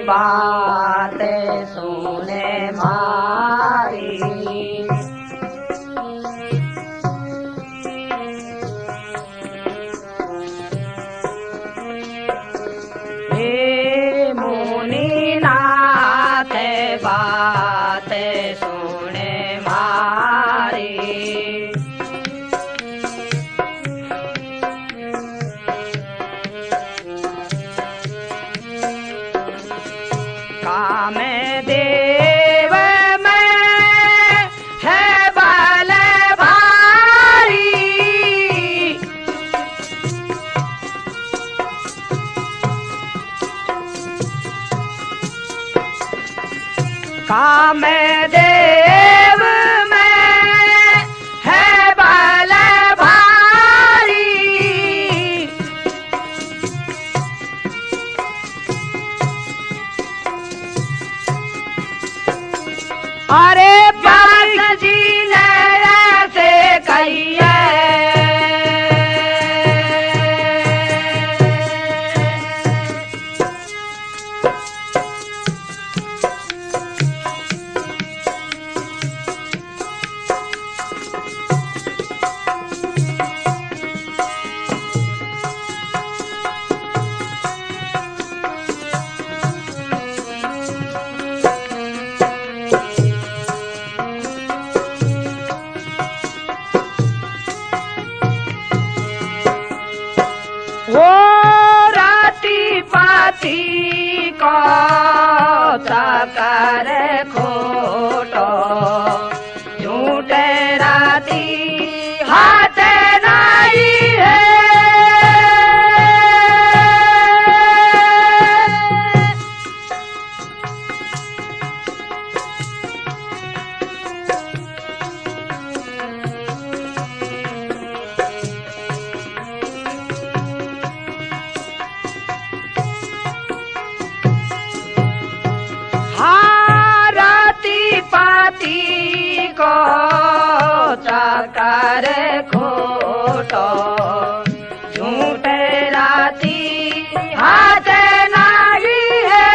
बात सुने मारी। हे मुनिनाथ बात सुने मारी। कामदेव में है बल भारी। कामदेव में है बल भारी। अरे व्यास जी ने ऐसे कही है। वो राती पाती को चकर खोटो झूठे राती हाथ नहीं है। पाती को चकर खोटो झूठे राती हाथ नागी है।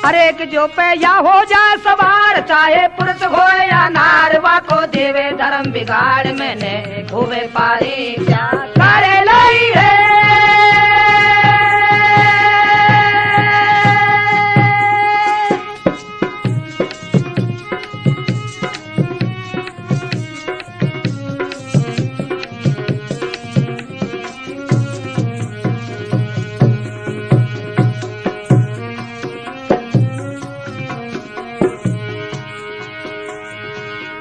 हर एक जो पे या हो जाए सवार, चाहे पुरुष हो या नारवा को देवे धर्म बिगाड़ मैंने खूबे पारी क्या करे लाई है।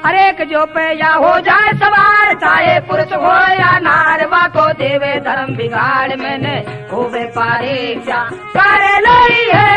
हर एक जो पे या हो जाए सवार, चाहे पुरुष हो या नारवा को देवे धर्म बिगाड़ मैंने खूबे पारी क्या करे लाई है।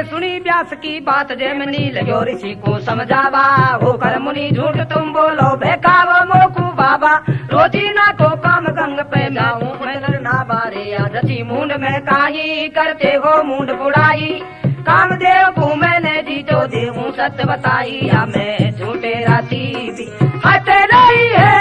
सुनी व्यास की बात जैमनी लगो ऋषि को समझावा। होकर मुनि झूठ तुम बोलो बेकावो मोकू बाबा। रोजी ना को काम गंग पे जाऊं मैं ना बारे आदती मुंड में काही करते हो मुंड बुढ़ाई। कामदेव को मैंने जीतो देहूं सत्य बताई। या मैं झूठे राती भी हट रही है।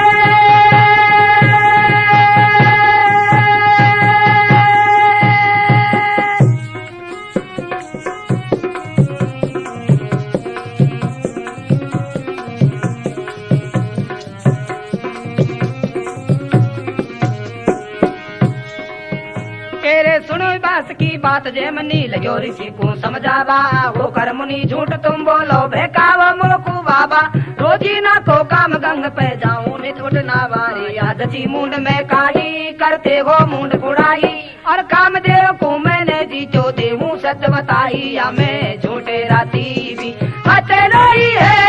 सुनो बास की बात जैमनी लगो ऋषि को समझावा। होकर मुनि झूठ तुम बोलो बेकावा मोकू बाबा। रोजी ना को काम गंग पे जाऊं नित उठना वारी आदती मुंड में काही करते हो मुंड बुढ़ाई। और कामदेव को मैंने जी जो देवू सच बताई या मैं झूठे राती भी हट नहीं है।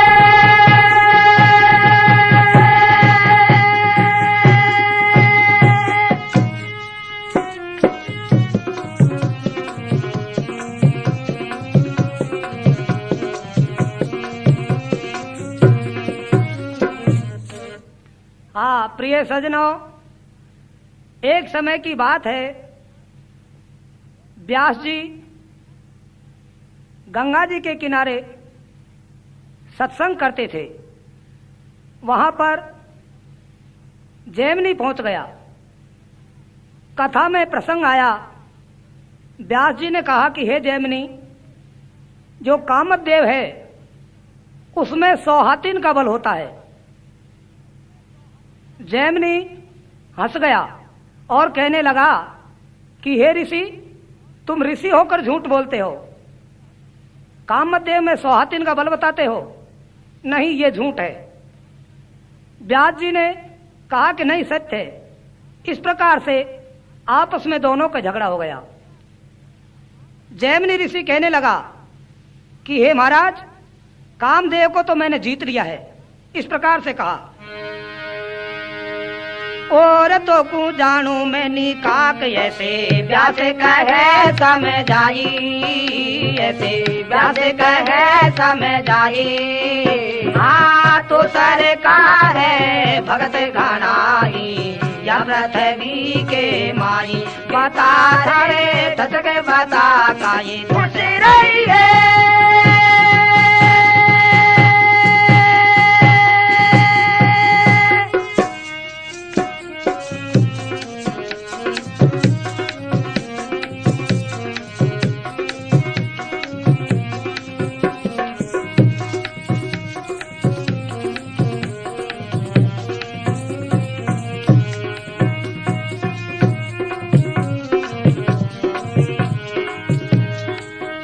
हाँ प्रिय सजनों, एक समय की बात है, व्यास जी गंगा जी के किनारे सत्संग करते थे। वहां पर जैमिनी पहुंच गया। कथा में प्रसंग आया। व्यास जी ने कहा कि हे जैमिनी, जो कामदेव है उसमें 100 हाथिन का बल होता है। जैमिनी हंस गया और कहने लगा कि हे ऋषि, तुम ऋषि होकर झूठ बोलते हो। कामदेव में 100 हाथिन का बल बताते हो। नहीं, ये झूठ है। व्यास जी ने कहा कि नहीं, सत्य है। इस प्रकार से आपस में दोनों का झगड़ा हो गया। जैमिनी ऋषि कहने लगा कि हे महाराज, कामदेव को तो मैंने जीत लिया है। इस प्रकार से कहा, और तो कु जानू मैं निकाक ऐसे व्यास कहे समझाई, ऐसे व्यास कहे समझाई। हाँ तो सर का है भगत घनाई या पृथ्वी के माई, बता रे धचक बता काई खुश रही है।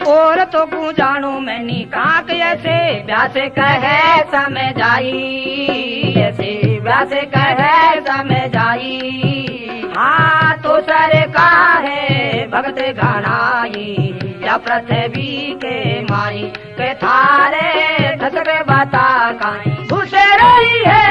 और तो कु जानू मैं निकाक ऐसे व्यास कहे समझाई, ऐसे व्यास कहे समझाई। हाँ तो सर का है भगत घनाई या पृथ्वी के माई, के थारे धसक बता काई घुस रही है।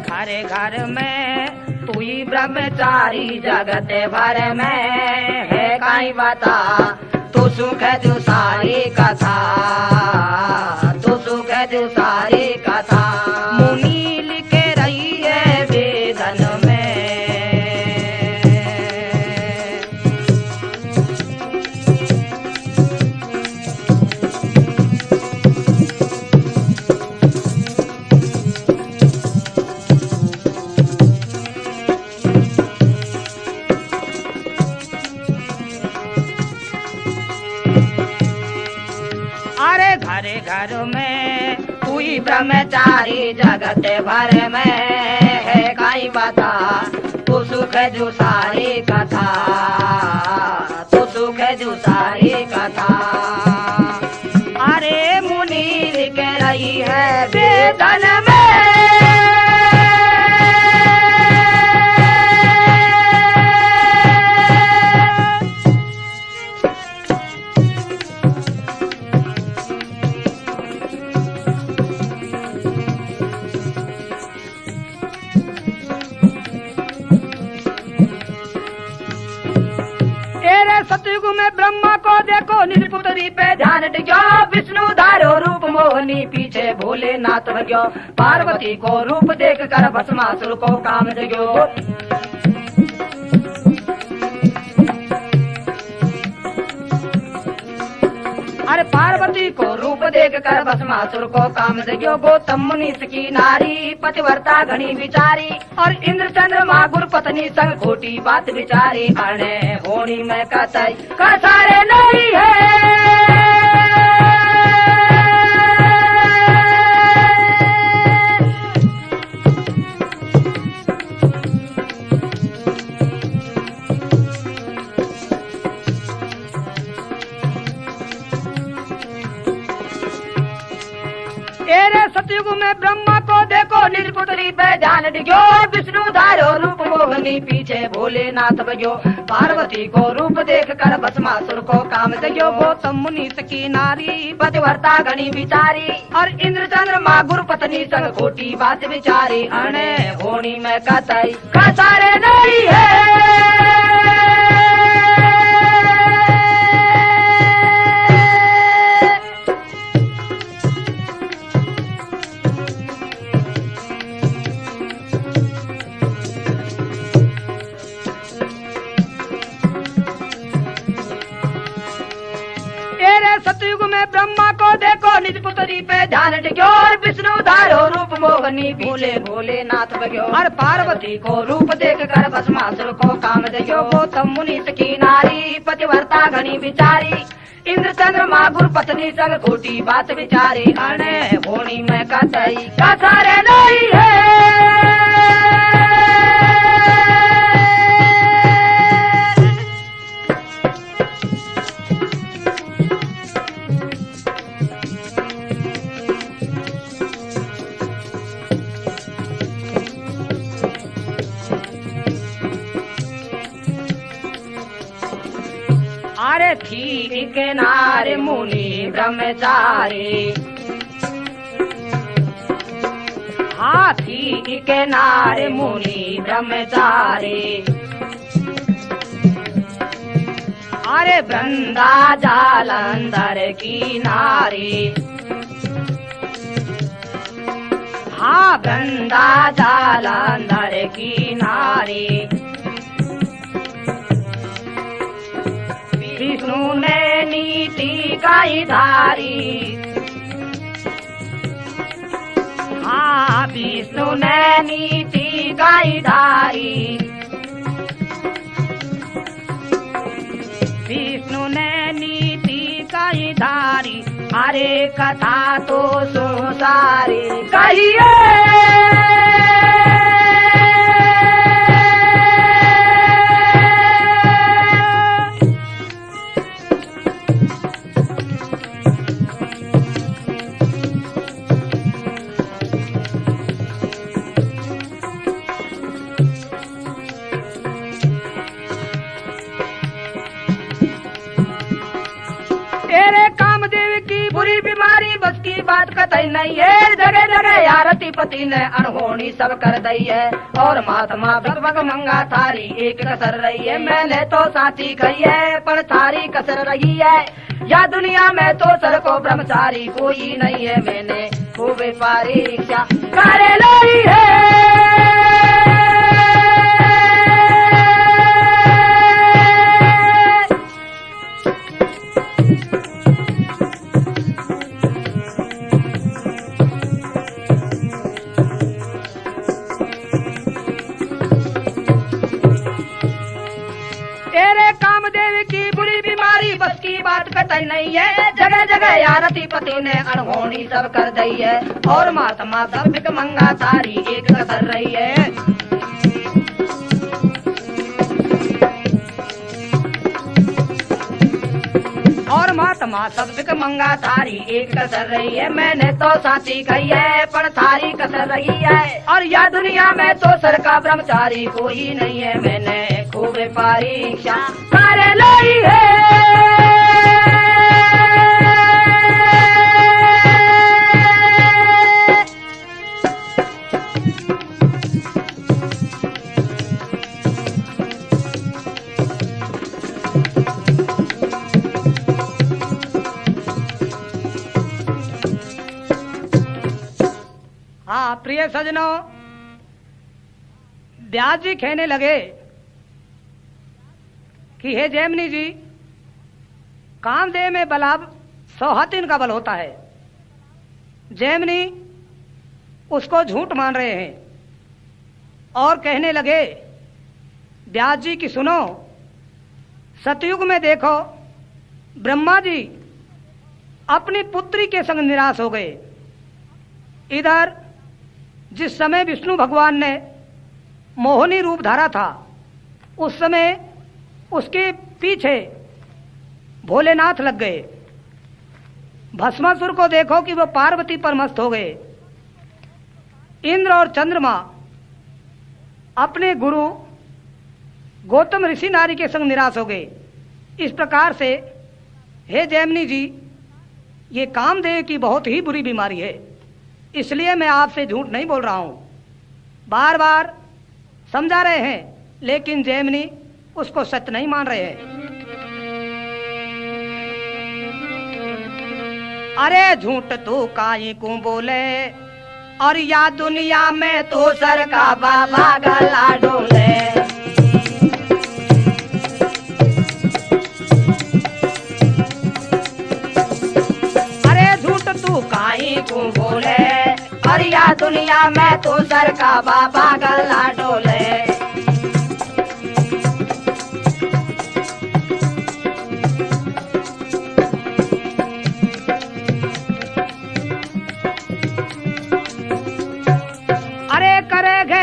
घर घर में तू ही ब्रह्मचारी, जगत भर में है काई बता। तू सुख जो सारी कथा, तू सुख जो सारी कथा। मुनि लिख रही है वेदन में। घर में तू ही ब्रह्मचारी, जगत भर में है काई बता। तू सुख जो सारी कथा, तू सुख जो सारी कथा। अरे मुनि लिख रही है वेदन में। सतयुग में ब्रह्मा को देखो निजपुत्री पे ध्यान टिक्यो। विष्णु धारो रूप मोहनी पीछे भोलेनाथ भग्यो। पार्वती को रूप देख कर भस्मासुर को काम जग्यो। अरे पार्वती को रूप देख कर भस्मासुर को काम जग्यो। गौतम मुनि की नारी पतिव्रता घनी विचारी, और इंद्र चंद्रमा गुरु पत्नी संग खोटी बात विचारी। अणे होनी में कतई कसारे नहीं है। सतयुग में ब्रह्मा को देखो निज पुत्री पे ध्यान दियो विष्णु धारो रूप मोहनी पीछे भोलेनाथ बजो पार्वती को रूप देख कर भस्मासुर को काम दयो गौतम मुनि की नारी पतिव्रता गणी विचारी और इंद्र चंद्रमा गुरु पत्नी संग खोटी बात विचारी अने होनी में कतई कसारे नहीं है। सतयुग में ब्रह्मा को देखो निज पुत्री पे ध्यान टिक्यो विष्णु धारो रूप मोहनी भोले भोलेनाथ बग्यो और पार्वती को रूप देख कर भस्मासुर को काम दयो गौतम मुनि की नारी पतिव्रता घनी विचारी इंद्र चंद्रमा गुरु पत्नी संग खोटी बात विचारी अने होनी में कतई कसारे नहीं है। अरे थी के नारे मुनि ब्रह्मचारी हाथी के नारे मुनि ब्रह्मचारी अरे वृंदा जालंधर की नारी हाँ वृंदा जालंधर की नारी विष्णु ने नीति गाई धारी हाँ विष्णु ने नीति गाई धारी विष्णु ने नीति गाई धारी अरे कथा तो सुनो सारी कहिए। तेरे कामदेव की बुरी बीमारी बस की बात कतई नहीं है जगह जगह यारती पति ने अनहोनी सब कर दी है और महात्मा भगभग मंगा थारी एक कसर रही है मैंने तो साथी कही है पर थारी कसर रही है या दुनिया में तो सर को ब्रह्मचारी कोई नहीं है मैंने खूब परीक्षा कर ली है। बात कतई नहीं है जगह जगह यारती पति ने अनहोनी सब कर दी है और महात्मा सब भिक मंगा तारी एक कसर रही है और महात्मा सब भिक मंगा तारी एक कसर रही है मैंने तो साथी कही है पर थारी कसर रही है और या दुनिया में तो सर का ब्रह्मचारी कोई नहीं है मैंने खूब परीक्षा कर ली है। हाँ प्रिय सजनों व्यास जी कहने लगे कि हे जैमिनी जी कामदेव में बलाब सौहातिन का बल होता है। जैमिनी उसको झूठ मान रहे हैं और कहने लगे व्यास जी की सुनो सतयुग में देखो ब्रह्मा जी अपनी पुत्री के संग निराश हो गए। इधर जिस समय विष्णु भगवान ने मोहिनी रूप धारा था उस समय उसके पीछे भोलेनाथ लग गए। भस्मासुर को देखो कि वो पार्वती पर मस्त हो गए इंद्र और चंद्रमा अपने गुरु गौतम ऋषि नारी के संग निराश हो गए। इस प्रकार से हे जैमिनी जी, ये कामदेव की बहुत ही बुरी बीमारी है, इसलिए मैं आपसे झूठ नहीं बोल रहा हूं। बार बार समझा रहे हैं, लेकिन जैमिनी उसको सत्य नहीं मान रहे हैं। अरे झूठ तो काई को बोले, और या दुनिया में तो सर का बाबा गला डोले। अरे झूठ तू काई को बोले, और या दुनिया में तो सर का बाबा गला डोले।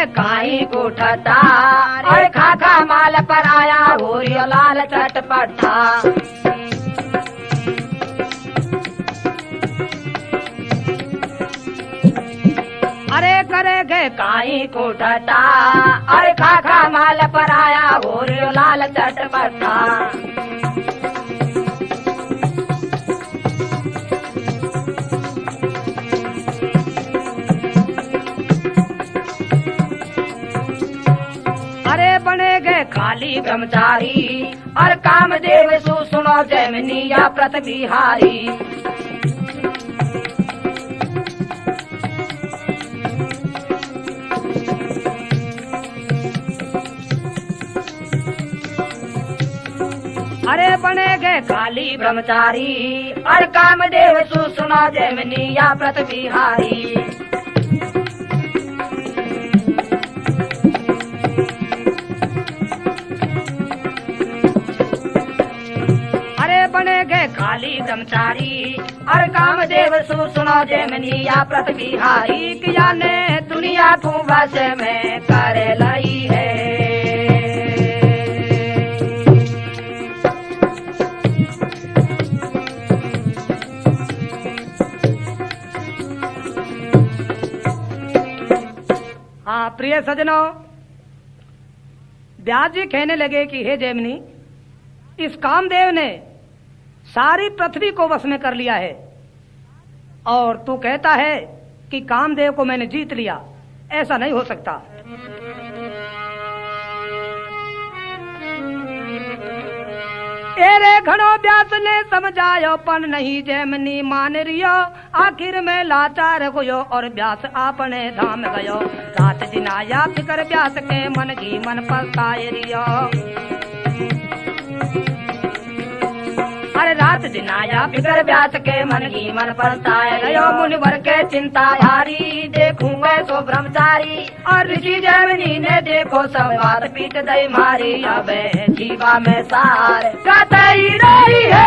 काई को ठट्टा, और खाखा माल पर आया होरियो लाल चटपटा। अरे करे गे काई को ठट्टा, और खाखा माल पर आया होरियो लाल चटपटा। बने गए खाली ब्रह्मचारी, और कामदेव सु सुनो जैमिनी या प्रत बिहारी। अरे बने गए खाली ब्रह्मचारी, और कामदेव सु सुनो जैमिनी या प्रत बिहारी। बने गए खाली ब्रह्मचारी, और कामदेव सु सुनो जैमिनी या प्रत बिहारी। किया ने दुनिया तू बस में कर लाई है। हाँ प्रिय सजनों, व्यास जी कहने लगे कि हे जैमिनी, इस कामदेव ने सारी पृथ्वी को वश में कर लिया है, और तू कहता है कि कामदेव को मैंने जीत लिया। ऐसा नहीं हो सकता। तेरे घणो व्यास ने समझायो, पण नहीं जैमिनी मान रियो। आखिर में लाचार हुयो, और व्यास आपने धाम गयो। रात दिन आया फिकर व्यास के, मन की मन पछताए रियो। अरे रात दिन आया फिकर व्यास के, मन की मन पछताए गयो। मुनिवर के चिंता भारी, देखूं मैं सो ब्रह्मचारी। और ऋषि जैमिनी ने देखो सब बात पीट दई मारी। अब जीवा में सार कतई रही है।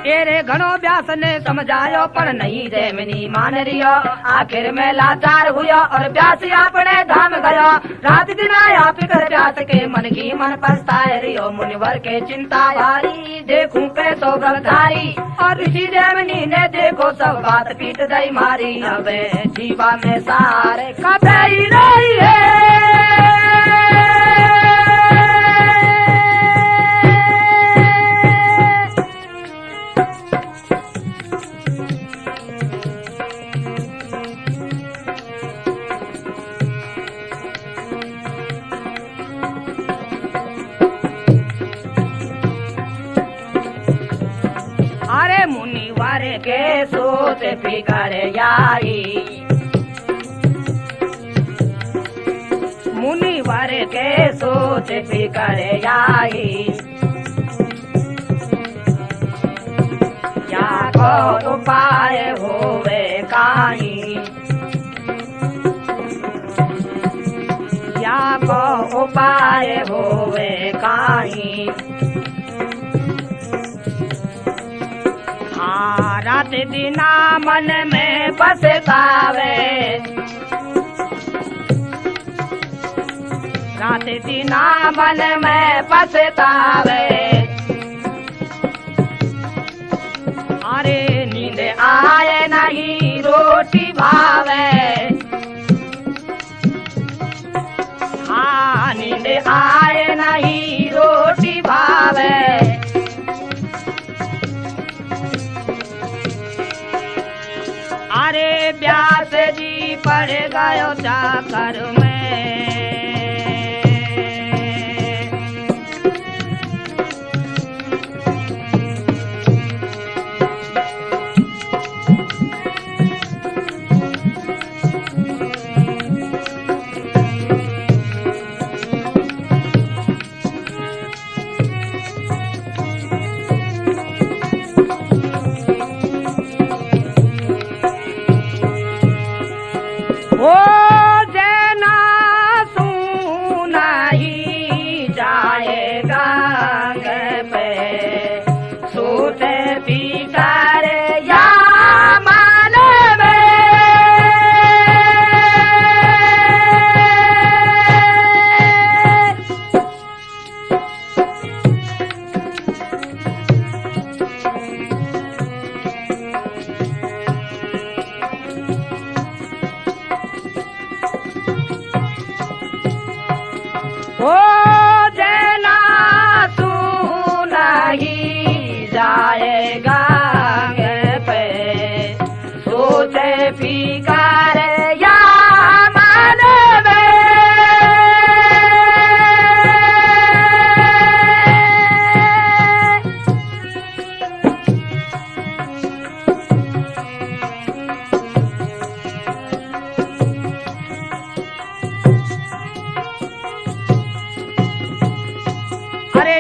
तेरे घणो व्यास ने समझायो, पर नहीं जैमिनी मान रियो। आखिर में लाचार हुआ, और व्यास अपने धाम गयो। रात दिन आया फिकर व्यास के, मन की मन पछताए रियो। मुनिवर के चिंता भारी, देखूं कैसो ब्रह्मचारी। और ऋषि जैमिनी ने देखो सब बात पीट दई मारी। अब जीवा में सारे कतई नहीं है। के सोच फिकर आई, मुनिवर के सोच फिकर आई। या को उपाय होवे काई, या को उपाय होवे काई। रात दिना मन में पछतावे, रात दिना मन में पछतावे। अरे नींद आए नहीं रोटी भावे, हाँ नींद आए नहीं रोटी भावे। अरे व्यास जी पड़ गयो चाकर में,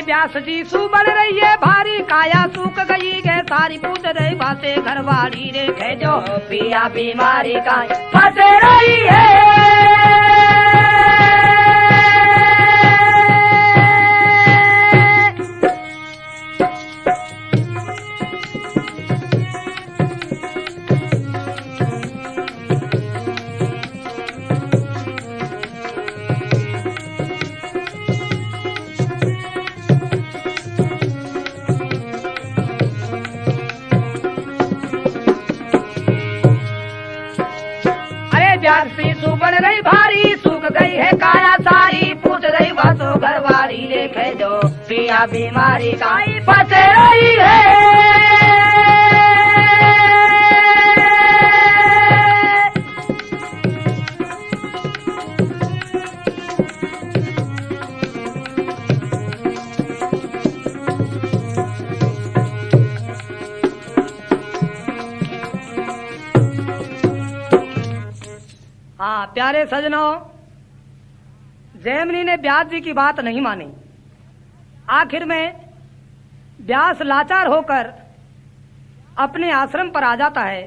व्यास जी सुबल रही है भारी काया सूख गई है सारी पूछ रही बातें घरवाली रे भेजो पिया बीमारी का फंस रही है। प्यासी सुबड़ रही भारी सूख गई है काया सारी पूछ रही बातों घरवाली लेके जो पिया बीमारी का फंस रही है। हाँ प्यारे सजनों, जैमिनी ने व्यास जी की बात नहीं मानी। आखिर में व्यास लाचार होकर अपने आश्रम पर आ जाता है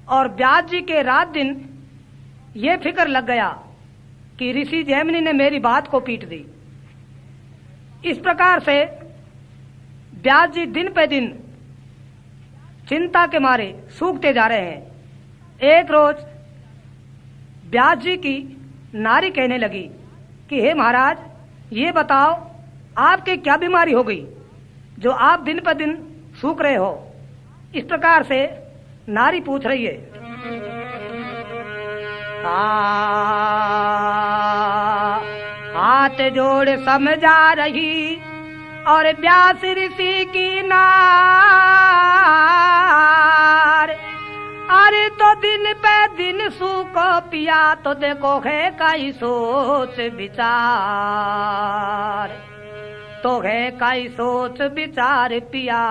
और व्यास जी के रात दिन ये फिक्र लग गया कि ऋषि जैमिनी ने मेरी बात को पीट दी। इस प्रकार से व्यास जी दिन पे दिन चिंता के मारे सूखते जा रहे हैं। एक रोज व्यास जी की नारी कहने लगी कि हे महाराज, ये बताओ आपके क्या बीमारी हो गई जो आप दिन पर दिन सूख रहे हो। इस प्रकार से नारी पूछ रही है। हाथ जोड़ समझा रही और व्यास ऋषि की नार, अरे तो दिन पे दिन सूखो पिया तो देखो है काई सोच विचार, तो है काई सोच विचार पिया,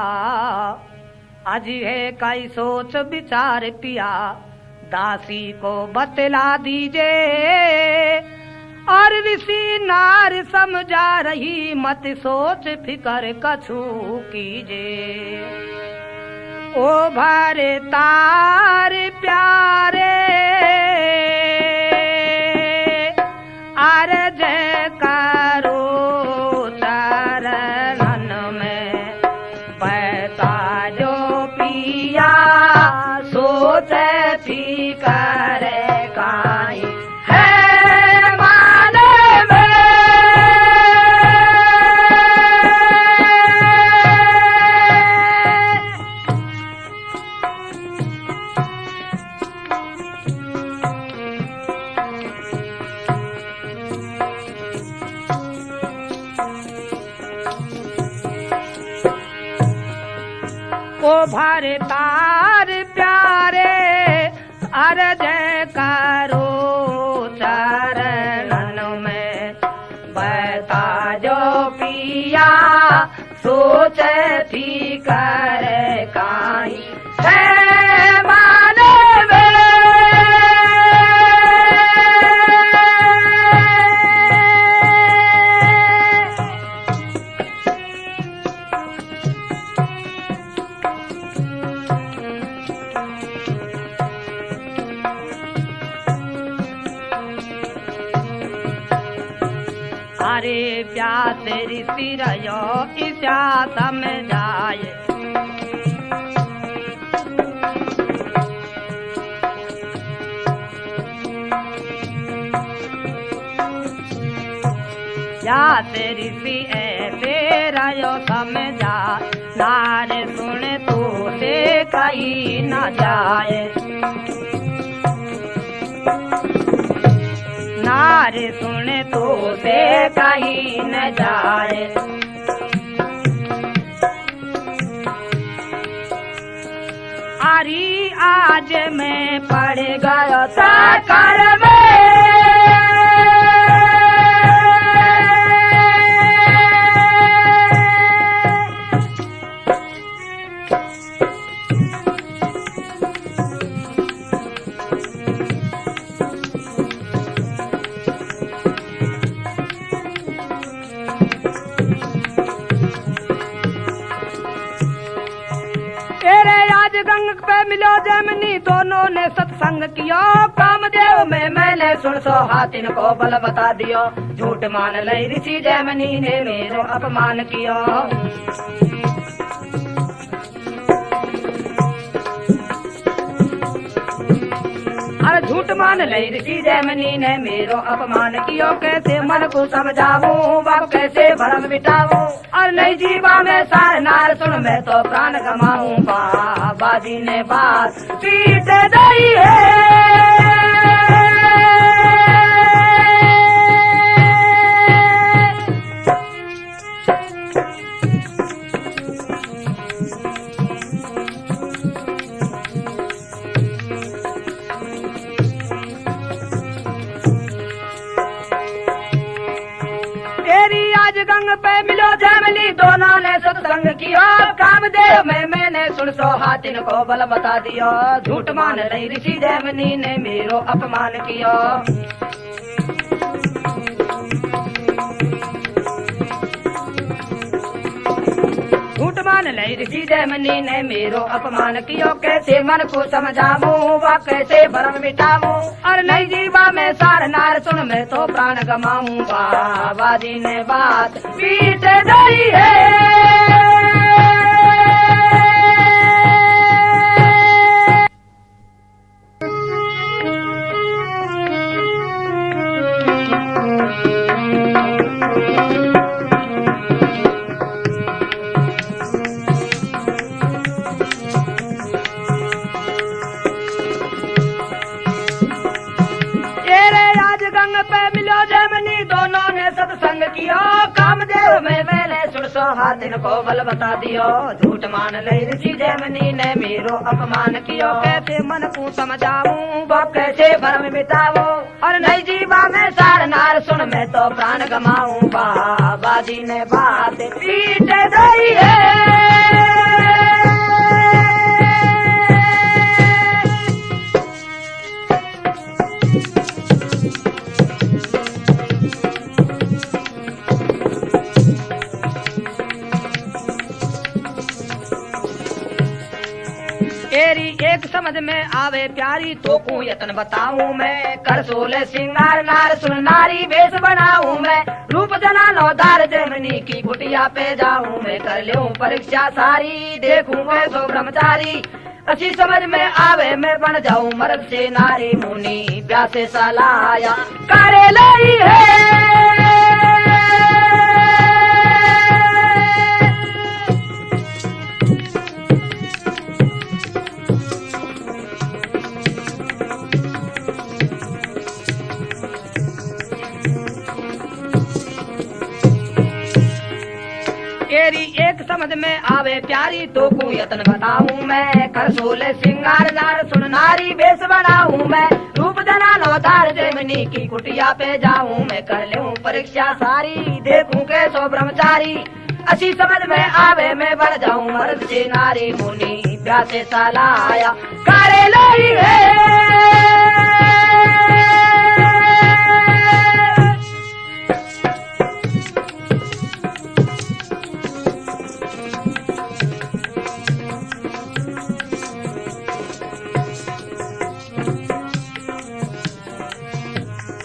आज है काई सोच विचार पिया, दासी को बतला दीजे और ऋषि नार समझा रही मत सोच फिकर कछु कीजे। ओ भरे तार प्यारे अर्ज करो चरणन में बैठा जो पिया करे काई है माने में ओ भरे तार प्यारे अर्ज करो चरणन में बता जो पिया सोच थी करे काई है माने अरे प्यास ऋषि रयो ईशा समझाए प्यास ऋषि ऐसे रयो समझा नारे सुन तो से कहीं न जाए नारे सुने तो से कहीं न जाए अरे आज मैं पड़ गया साकर में गंग पे मिलो जैमिनी दोनों ने सत्संग किया कामदेव में मैंने सुन सो हाथिन को बल बता दियो झूठ मान लई ऋषि जैमिनी ने मेरो अपमान किया अरे झूठ मान लई ऋषि जैमिनी ने मेरो अपमान कियो कैसे मन को समझाऊं बाप कैसे भरम मिटाऊं और नहीं जीवा में सार नार सुन मैं तो प्राण गमाऊं बाजी ने बात पीट दई है गंग पे मिलो जैमिनी दोनों ने सत्संग किया कामदेव में मैंने सुन सो हाथिन को बल बता दिया झूठ मान लई ऋषि जैमिनी ने मेरो अपमान किया झूठ मान लई ऋषि जैमिनी ने मेरो अपमान कियो कैसे मन को समझाऊं व कैसे भरम मिटाऊं और नहीं जीवा में सार नार सुन मैं तो प्राण गमाऊं बाबाजी ने बात पीट दई है दोनों ने सत्संग किया कामदेव में मैंने सुन सो हाथिन को बल बता दियो झूठ मान लई ऋषि जैमिनी ने मेरो अपमान कियो कैसे मन को समझाऊं वो कैसे भरम मिटाऊं और नहीं जीवा में सार नार सुन मैं तो प्राण गमाऊं बाबाजी ने बात पीट दई है तेरी एक समझ में आवे प्यारी तो को यतन बताऊं मैं कर सोले सिंगार नार सुन नारी वेश बनाऊं मैं रूप जना नौदार जैमिनी की कुटिया पे जाऊं मैं कर लूं परीक्षा सारी देखूं मैं सो ब्रह्मचारी अच्छी समझ में आवे मैं बन जाऊं मर्द से नारी मुनि ब्याह से सलाया करे लाई है। तेरी एक समझ में आवे प्यारी तो को यतन बताऊं मैं कर सोले सिंगार जार सुन नारी बेस बनाऊं मैं रूप जना नवतार जैमिनी की कुटिया पे जाऊं मैं कर लूं परीक्षा सारी देखूं कैसो ब्रह्मचारी अच्छी समझ में आवे मैं बढ़ जाऊं मर्द से नारी मुनि ब्याह से सलाया करे लाई है।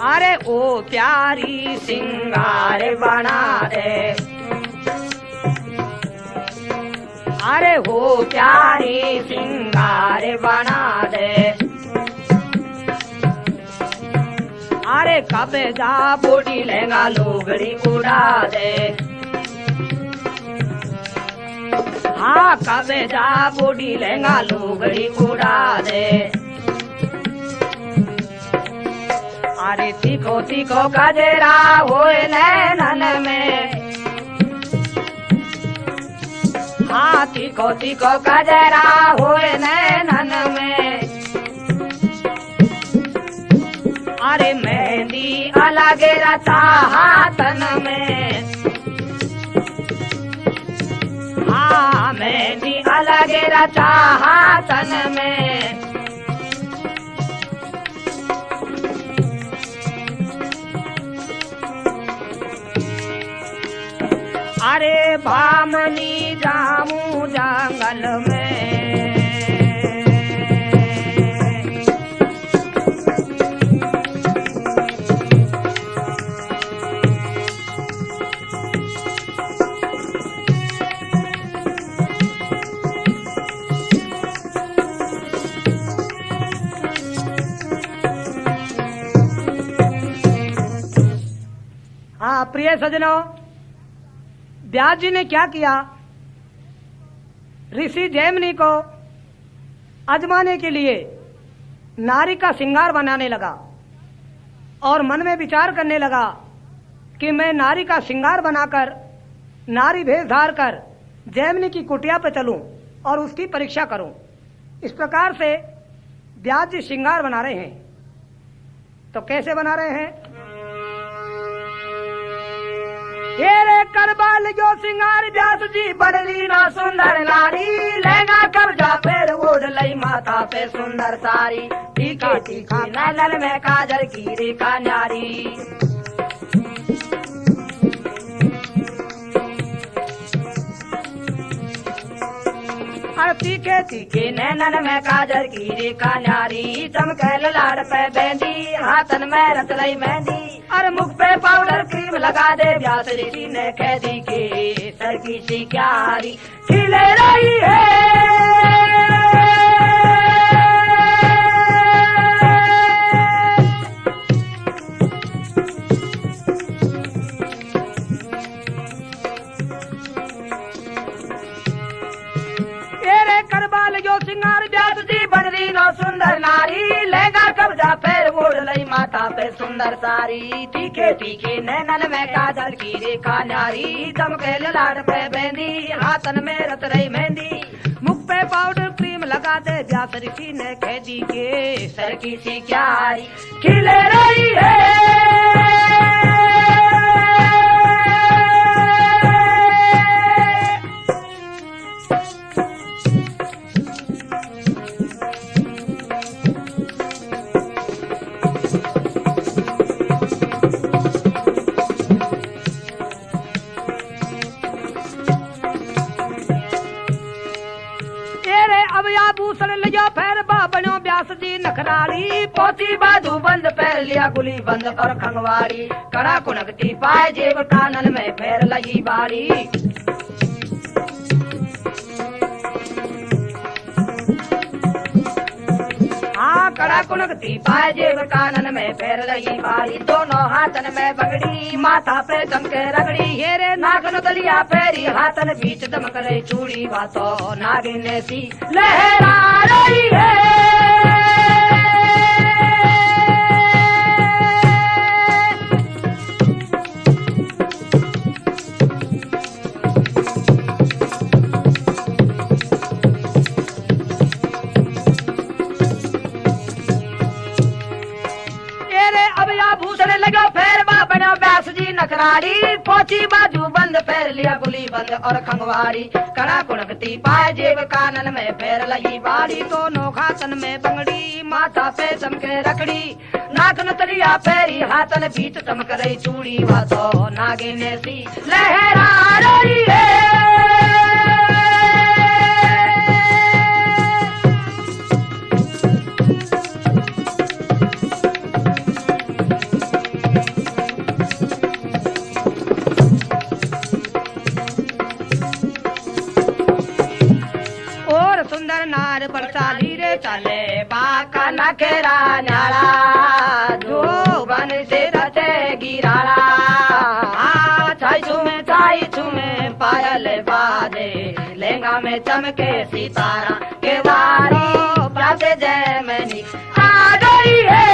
अरे ओ प्यारी सिंगार बना दे अरे हो प्यारी सिंगार बना दे अरे कब जा बोटी लहंगा लोगड़ी उड़ा दे हाँ कब जा बोटी लहंगा लोगड़ी उड़ा दे अरे तीखो तीखो गजरा होए नैनन में हाँ तीखो तीखो गजरा होए नैनन में अरे मेहंदी अलग रचा हाथन में हाँ मेहंदी अलग रचा हाथन में अरे भामनी जामू जंगल में हाँ प्रिय सजनों व्यास जी ने क्या किया ऋषि जैमिनी को आजमाने के लिए नारी का श्रृंगार बनाने लगा और मन में विचार करने लगा कि मैं नारी का श्रृंगार बनाकर नारी भेष धार कर जैमिनी की कुटिया पर चलूं और उसकी परीक्षा करूं। इस प्रकार से व्यास जी श्रृंगार बना रहे हैं। तो कैसे बना रहे हैं? तेरे करबाल जो सिंगार व्यास जी बदली ना सुंदर नारी लहंगा कब्जा पेड़ ओढ़ लई माथा पे सुंदर सारी टीका टीका नैनन में काजल की रेखा न्यारी और तीखे तीखे नैनन में काजल की रेखा न्यारी चमके लाड़ पे बेंदी हाथन में रत लई मेहंदी और मुख पे पाउडर क्रीम लगा दे व्यास ऋषि ने कह दी के सर की सी क्यारी खिले रही है। तेरे करबाल जो सिंगार व्यास जी बन रही नो सुंदर नारी लहंगा कब्जा पैर ओढ़ लई माथा पे सुंदर सारी तीखे तीखे नैनन में काजल की रेखा न्यारी चमके लाड़ पे बेंदी हाथन में रत रही मेहंदी मुख पे पाउडर क्रीम लगा दे व्यास ऋषि ने कह दी के सर की सी क्यारी खिले रही है। भूषण लिया पैर बाबनो व्यास जी नखराली पोती बाजू बंद पैर लिया गुली बंद और खंगवारी कड़ा कुनकती पाए जेब कानन में पैर लगी बारी हाँ कड़ा कुणकती पाए जेब कानन में पैर लगी बारी दोनों हाथन में बगड़ी माथा पे चमके रगड़ी हेरे नागन दलिया पैरी हाथन बीच दमक रही चूड़ी बातों नागिन सी लहरा रही है। लगा फेर बना व्यास जी नखरारी पोची बाजू बंद पैर लिया गुली बंद और खंगवारी कड़ा कुणकती पाए जेब कानन में पैर लगी बारी दोनों हाथन में बंगड़ी माथा पे चमके रखड़ी नाकन तलिया पैरी हाथन बीच चमक रही चूड़ी वातो नागिन सी लहरा रही है। सुंदर नार पर चाली रे चले बाका नखेरा न्याला जो बन से रचे गिराला छाई छुमे पायल बाजे लहंगा में चमके सितारा के वारी प्यासे जय मैनी आ गई है।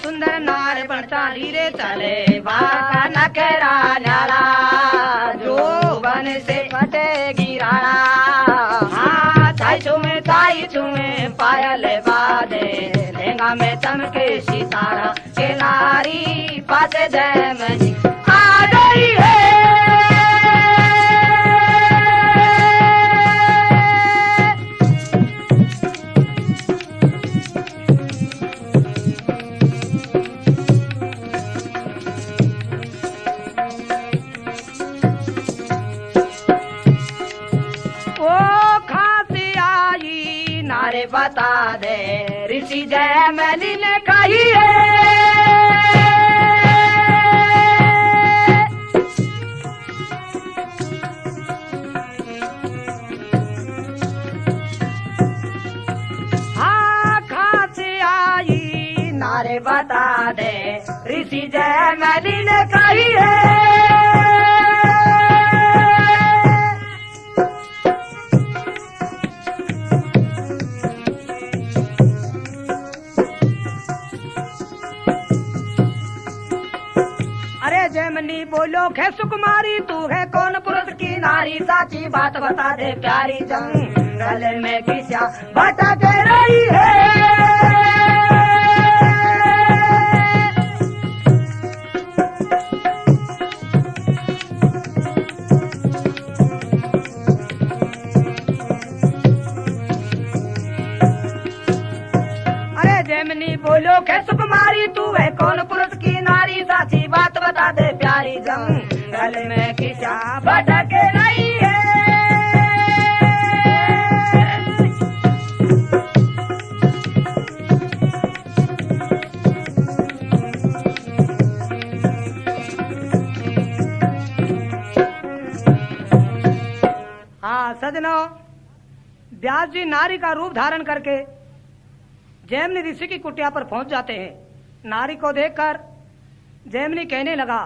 सुंदर नार बरसाली रे चले बाका नखेरा न्याला जो बन से फटे गिराला हाँ छाई छुमे पायल बाजे लहंगा में चमके सितारा के नारी पासे जय मनी आ गई है। बता दे ऋषि जय मैनी ने कही है। हाँ खांसी आई नारे बता दे ऋषि जय मैनी ने कही है। जयमनी बोलो खे सुकुमारी तू है कौन पुरुष की नारी साची बात बता दे प्यारी जंगल में किसा भटक रही है। अरे जयमनी बोलो खे सुकुमारी तू है कौन पुरुष की नारी साची बात बता दे प्यारी जंगल में किसा भटक रही है। हाँ सजनों व्यास जी नारी का रूप धारण करके जैमिनी ऋषि की कुटिया पर पहुंच जाते हैं। नारी को देखकर जैमिनी कहने लगा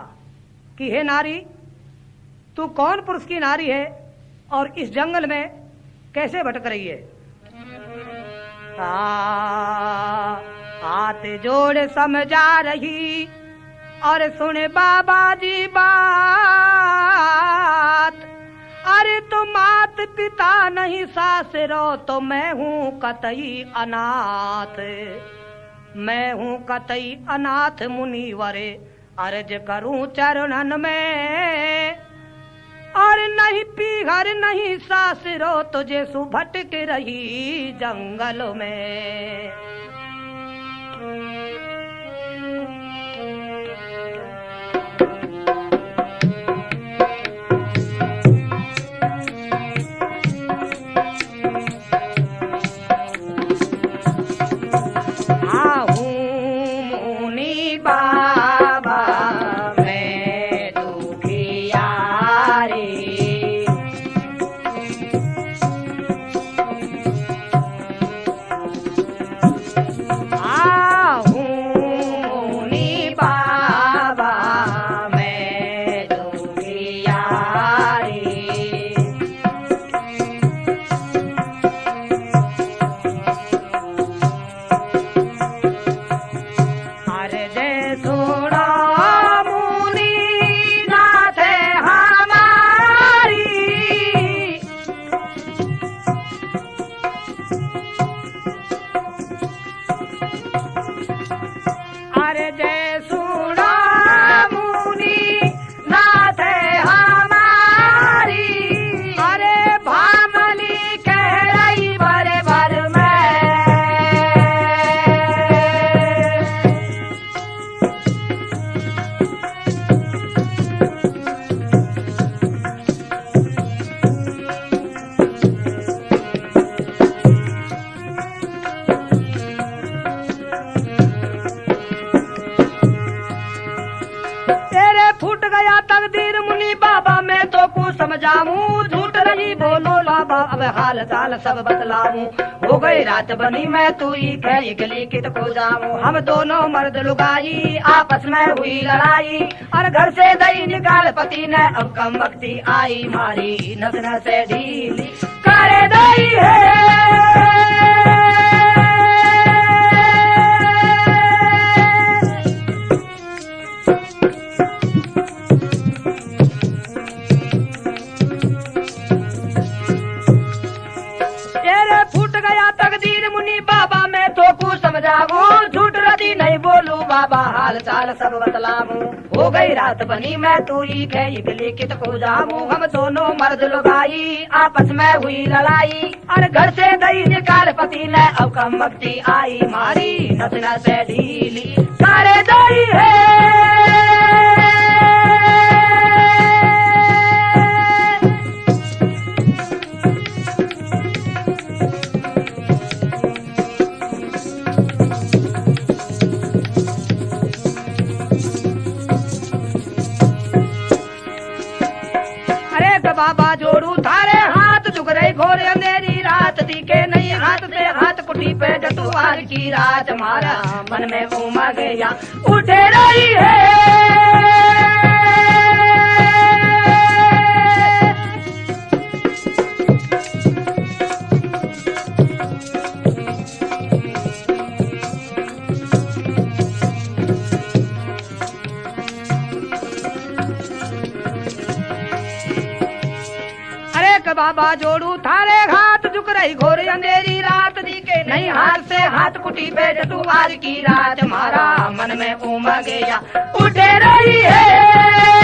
कि हे नारी तू कौन पुरुष की नारी है और इस जंगल में कैसे भटक रही है। हाथ जोड़ समझा रही और सुन बाबा जी बात। अरे तो मात पिता नहीं सासरो तो मैं हूँ कतई अनाथ। मैं हूँ कतई अनाथ मुनिवरे अर्ज करूं चरणन में। और नहीं पीघर नहीं सासरो तुझे सु भटक रही जंगल में। फूट गया तकदीर मुनि बाबा मैं तो कुछ समझाऊं झूठ नहीं बोलो बाबा अब हाल चाल सब बतलाऊं हो गई रात बनी मैं तू ही गली कित को जाऊं हम दोनों मर्द लुगाई आपस में हुई लड़ाई और घर से दही निकाल पति ने अब कम वक्ति आई मारी नस से ढीली करे दही है झूठ रदी नहीं बोलू बाबा हाल चाल सब बतलाऊं हो गई रात बनी मैं तू ही गली कित को जाऊं हम दोनों मर्द लुगाई आपस में हुई लड़ाई और घर से दही निकाल पति ने अब कम वक्ति आई मारी नस से ढीली करे दही है बाबा जोड़ू थारे हाथ झुक रही घोर अंधेरी रात दिखे नहीं हाथ से हाथ कुटी पे जटुआर की रात मारा मन में उमड़ गया उठे रही है बाबा जोड़ू थारे हाथ झुक रही घोर अंधेरी रात दिखे नहीं हाथ से हाथ कुटी पे जटुआर की रात मारा मन में उमड़ गया उठे रही है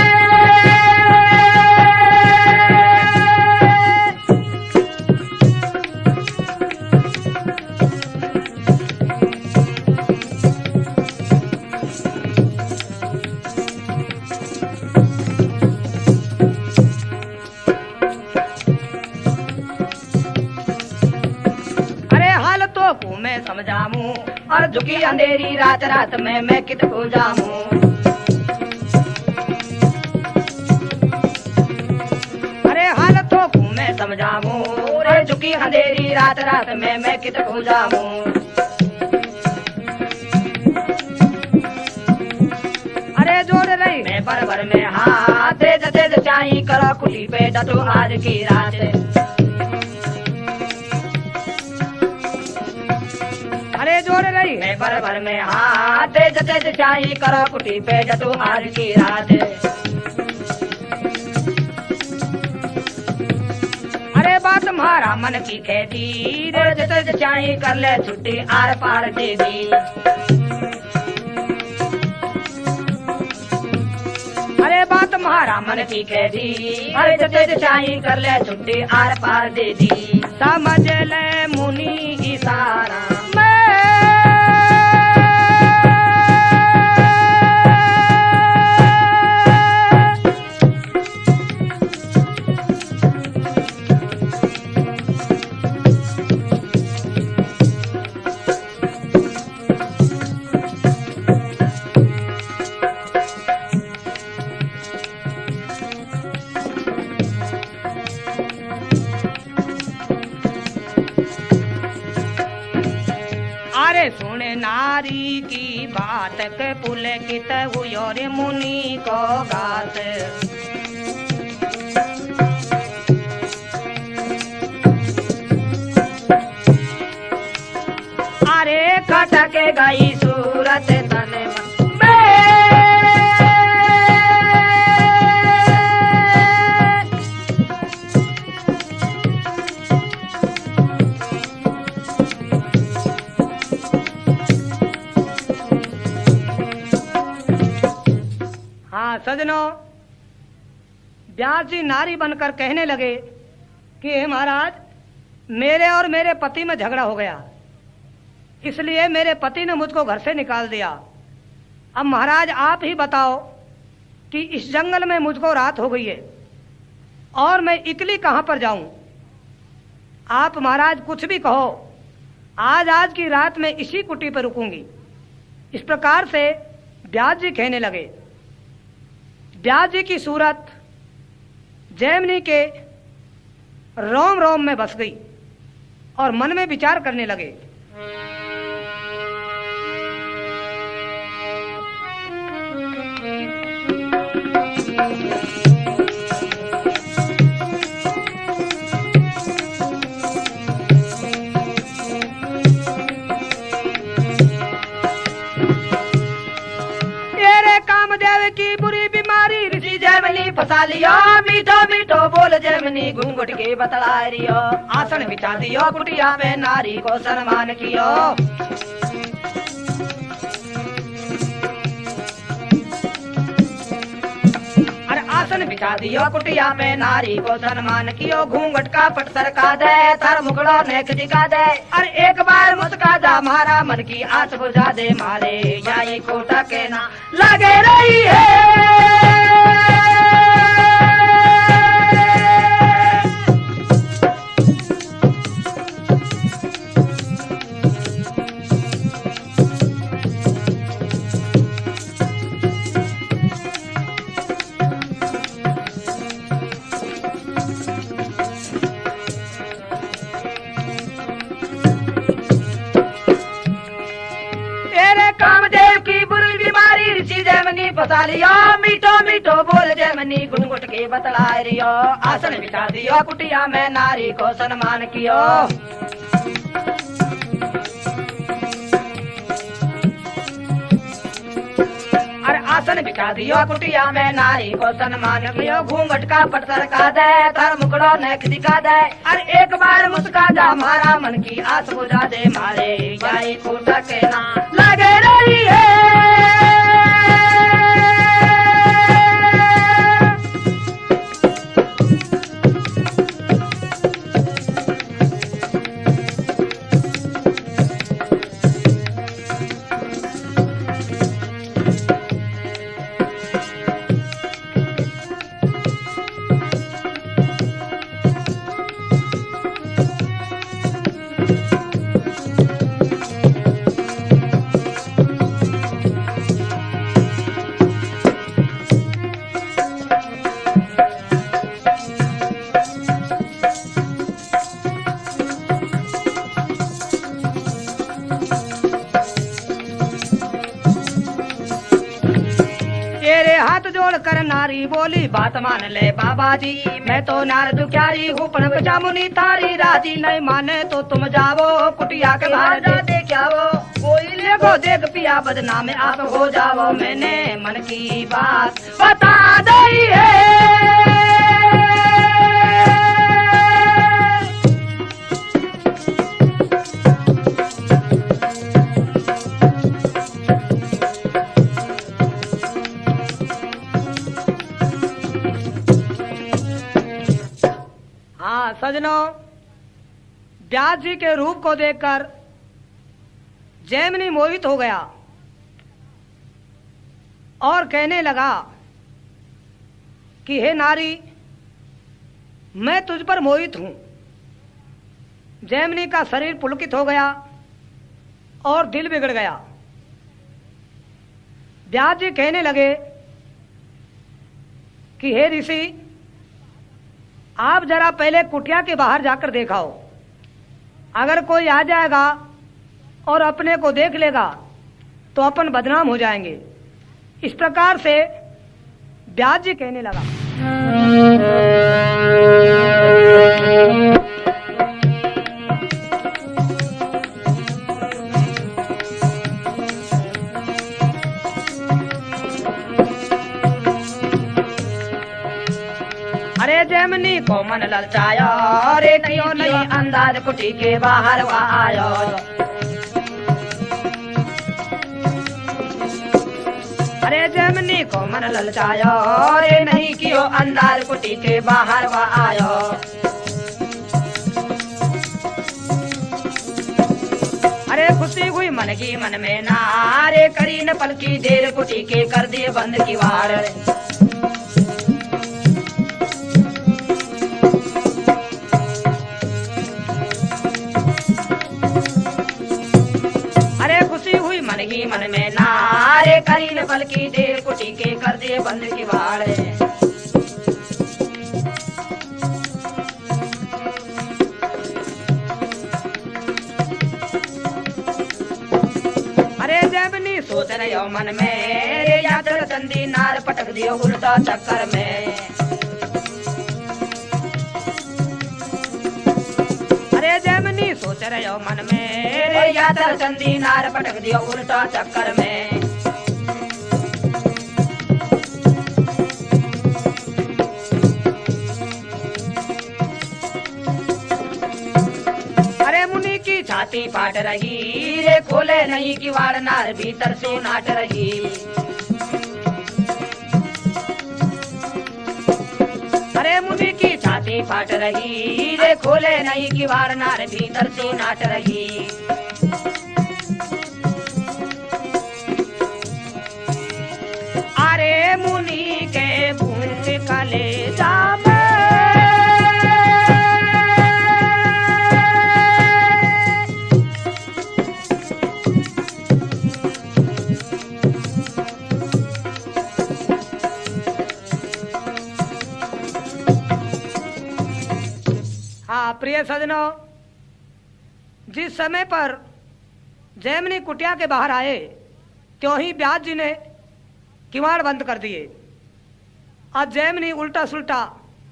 मैं समझाऊं और झुकी अंधेरी रात रात में मैं कित को जाऊं अरे हालतों को मैं समझाऊं और झुकी अंधेरी रात रात में मैं कित को जाऊं अरे जोड़ रही मैं बरबर में हाथ तेज तेज चाई करो कुटी पे डटो आज की रात जोड़ रही मैं बरबर में हाथ तेज तेज चाही करो कुटी पे जटू आज की रात अरे बात तुम्हारा मन की खेती तेज तेज चाही कर ले छुट्टी आर पार दे दी अरे बात तुम्हारा मन की खेती अरे तेज चाही कर ले छुट्टी आर पार दे दी समझ ले मुनि इशारा सुने नारी की बात के पुलकित हुयो रे मुनि को गात अरे खटके गई सूरत तने सजनों व्यास जी नारी बनकर कहने लगे कि हे महाराज मेरे और मेरे पति में झगड़ा हो गया इसलिए मेरे पति ने मुझको घर से निकाल दिया अब महाराज आप ही बताओ कि इस जंगल में मुझको रात हो गई है और मैं इकली कहां पर जाऊं आप महाराज कुछ भी कहो आज की रात में इसी कुटी पर रुकूंगी इस प्रकार से व्यास जी कहने लगे व्यास जी की सूरत जैमिनी के रोम रोम में बस गई और मन में विचार करने लगे। की बुरी बीमारी ऋषि जैमिनी फसा लियो, मीठो मीठो बोल जैमिनी घूंघट के बतला रियो। आसन बिछा दियो कुटिया में नारी को सम्मान कियो। अरे आसन बिछा दियो कुटिया में नारी को सम्मान कियो। घूंघट का पट सरका दे, तार मुकड़ो नेक दिखा दे। अरे एक बार मुस्का जा, मारा मन की आस बुझा दे। मारे जाई कोटा के ना लगे रही है। बता लियो मीठो मीठो बोल जैमिनी घुंघट के बतला रियो। आसन बिछा दियो कुटिया में नारी को सम्मान कियो। अरे आसन बिछा दियो कुटिया में नारी को सम्मान कियो। घूंघट का पट सरका दे, तार मुकड़ो नेक दिखा दे। अरे एक बार मुस्का जा, मारा मन की आस बुझा दे। मारे जाई कोटा के ना लगे रही है। नारी बोली बात मान ले बाबा जी, मैं तो नारद दुख्यारी हूँ पण बचा मुनि तारी। राजी नहीं माने तो तुम जाओ कुटिया के बाहर जाते क्या वो। कोई लेगो देख पिया बदनाम आप हो जाओ। मैंने मन की बात बता दी है। सजनों, व्यास जी के रूप को देखकर जैमिनी मोहित हो गया और कहने लगा कि हे नारी, मैं तुझ पर मोहित हूं। जैमिनी का शरीर पुलकित हो गया और दिल बिगड़ गया। व्यास जी कहने लगे कि हे ऋषि, आप जरा पहले कुटिया के बाहर जाकर देखाओ। अगर कोई आ जाएगा और अपने को देख लेगा तो अपन बदनाम हो जाएंगे। इस प्रकार से व्यास जी कहने लगा। जैमिनी को मन ललचायो, रे क्यों नहीं अंदाज कुटी के बाहर वो आयो। अरे जैमिनी को मन ललचायो, रे नहीं क्यों अंदाज कुटी के बाहर वो आयो। अरे खुशी हुई मन की मन में ना, रे करी न पल की देर कुटी के कर दिए बंद की वार। मन में ना अरे करी न बल की देर कुटी के कर दिए बंद की बाड़े। अरे जैमनी सोच रहे हो मन में रे याद चंदी नार पटक दियो उल्टा चक्कर में। अरे जैमनी सोच रहे हो मन में रे याद चंदी नार पटक दियो उल्टा चक्कर में। अरे मुनि की छाती फाट रही रे खोले नहीं किवाड़ नार भीतर से नाट रही। अरे मुनि की छाती फाट रही रे खोले नहीं किवाड़ नार भीतर से नाट रही। अरे मुनि के भूत कलेजा में प्रिय सजनों, जिस समय पर जैमिनी कुटिया के बाहर आए त्यों ही व्यास जी ने किवाड़ बंद कर दिए। अब जैमिनी उल्टा सुल्टा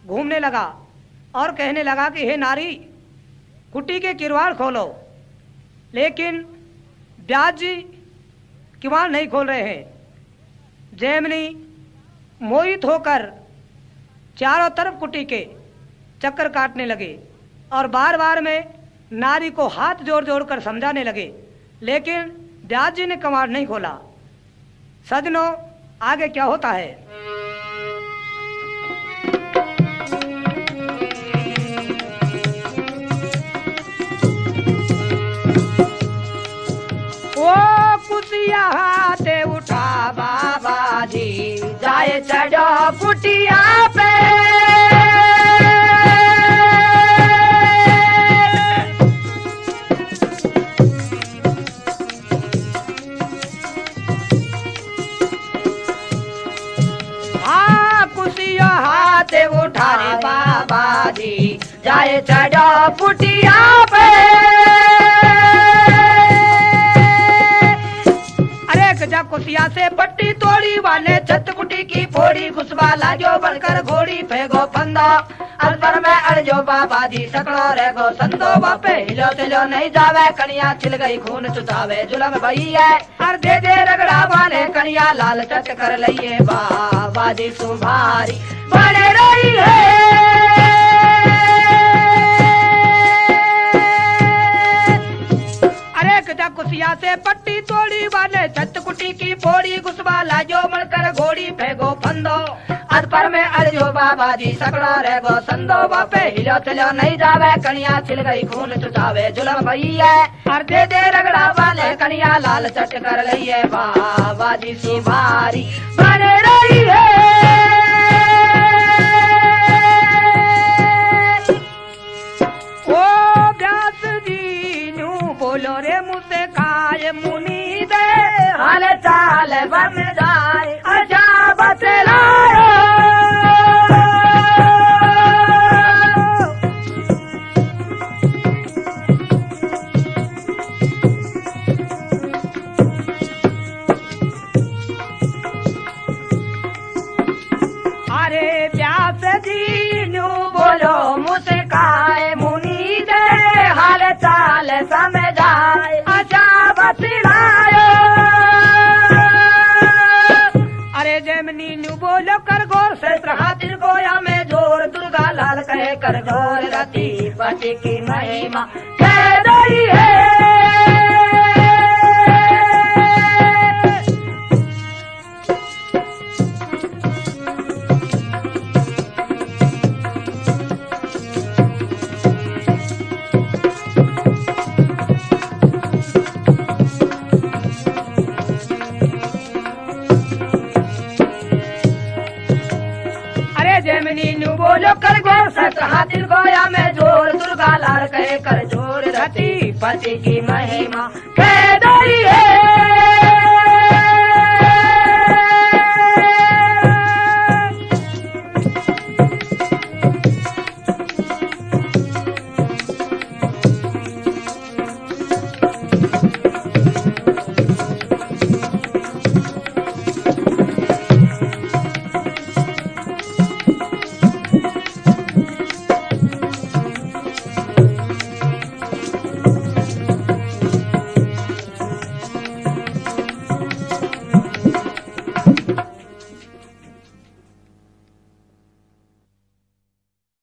घूमने लगा और कहने लगा कि हे नारी, कुटी के किवाड़ खोलो। लेकिन व्यास जी किवाड़ नहीं खोल रहे हैं। जैमिनी मोहित होकर चारों तरफ कुटी के चक्कर काटने लगे और बार बार में नारी को हाथ जोड़ जोड़ कर समझाने लगे, लेकिन व्यास जी ने किवाड़ नहीं खोला। सजनों, आगे क्या होता है? ओ कुटिया हाथे उठा बाबा जी जाए चढ़ो कुटिया पे। हाथे उठा रे बाबा जी जाए चढ़ो कुटिया पे। अरे गजा कुटिया से पट्टी तोड़ी वाले छत कुटी की फोड़ी घुसवा लाजो बनकर घोड़ी फेंको फंदो अनपर में अड़जो बाबा जी सकड़ो रे गो संदो बापे हिलो तिलो नहीं जावे कनिया छिल गई खून चुतावे जुलम भई है और दे दे रगड़ा वाले कनिया लाल चट कर लइए बाबा जी तुम्हारी बने रही है। अरे गजा कुसिया से पट्टी तोड़ी वाले छत कुटी की फोड़ी घुसवा लाजो बनकर घोड़ी फेंको फंदो अनपर में अड़जो बाबा जी सकड़ो रे गो संदो बापे हिलो तिलो नहीं जावे कनिया छिल गई खून चुचावे जुलम भई है और दे दे रगड़ा वाले कनिया लाल चट कर लइए बाबा जी तुम्हारी बने रही है। ओ व्यास जी नू बोलो रे मुझसे काय मुनि दे हाल चाल बन जाए अच्छा बतलायो। अरे व्यास जी नू बोलो मुझसे काय मुनि दे हाल चाल समझाए अच्छा बतलायो। अरे जैमिनी नू बोलो कर गौर से हाथिर गोया में जोर दुर्गा लाल कहे कर जोर रति पति की महिमा कह रही है। जैमिनी नू बोलो कर गौर सत हाथिर गोया में जोर दुर्गा लाल कहे कर जोर रति पति की महिमा कह रही है।